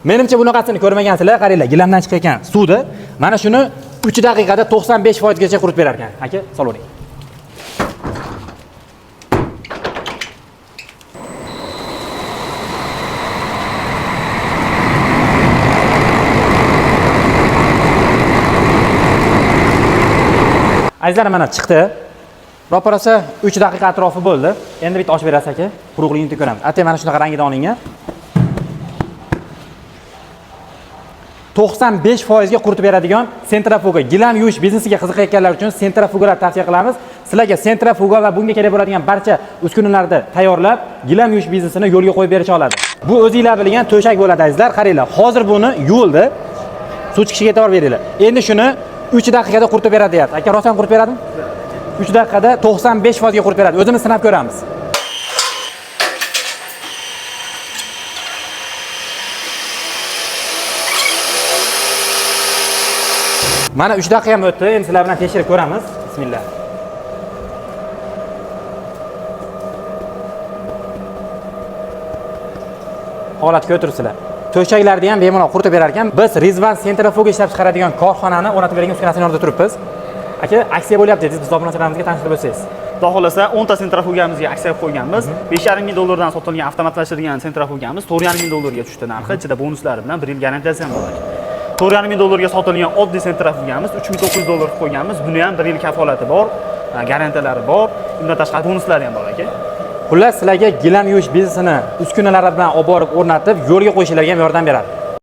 Menimcha bunaqasini ko'rmagansizlar, qaranglar, gilamdan chiqayotgan suvni mana shuni 3 daqiqada 95% gacha quritib berar ekan. Aka, solavering. Azizlar, mana chiqdi. Ro'parasa 3 daqiqa atrofi bo'ldi. Endi bitta ochib berasiz aka. Quruqligini ko'ramiz. Atay mana shunaqa rangida olingan. 95% ga quritib beradigan sentrifuga. Gilam yuvish biznesiga qiziqayotganlar uchun sentrifugalar tavsiya qilamiz. Sizlarga sentrifuga va bunga kerak bo'ladigan barcha uskunalarni tayyorlab, gilam yuvish biznesini yo'lga qo'yib berisha oladi. Bu o'zingizlar bilgan to'shak bo'ladi azizlar. Qaranglar, hozir buni yuvildi. Suv chiqishiga e'tibor beringlar. Endi shuni 3 daqiqada quritib beradi deyapti. Aka, rostdan quritib beradimi? 3 daqiqada 95% ga quritib beradi. O'zimiz sinab ko'ramiz. Mana 3 daqiqa ham o'tdi. Endi sizlar bilan tekshirib ko'ramiz. Bismillah. Holatga o'tirsizlar. To'shaklarni ham bemalol quritib berar ekan. Biz Rizvan sentrifuga ishlab chiqaradigan korxonani o'rnatib bergan uskunasining oldida turibmiz. Aka, aksiya bo'lyapti. Biz obunachilarimizga tanishtirib o'tsangiz. Xudo xolasa 10 ta sentrifugamizga aksiya qo'yganmiz. 5,5 ming dollardan sotilgan avtomatlashtirilgan sentrifugamiz 4,5 ming dollarga tushdi narxi. Ichida bonuslari bilan 1 yil garantiyasi ham bor. 4,5 ming dollarga sotilgan oddiy sentrifugamiz 3,900 dollar qo'yganmiz. Buni ham 1 yil kafolati bor, garantiyalari bor. Undan tashqari bonuslari ham bor aka. Xullas, sizlarga gilam yuvish biznesini uskunalari bilan olib borib o'rnatib, yo'lga qo'yishlarga ham yordam beradi.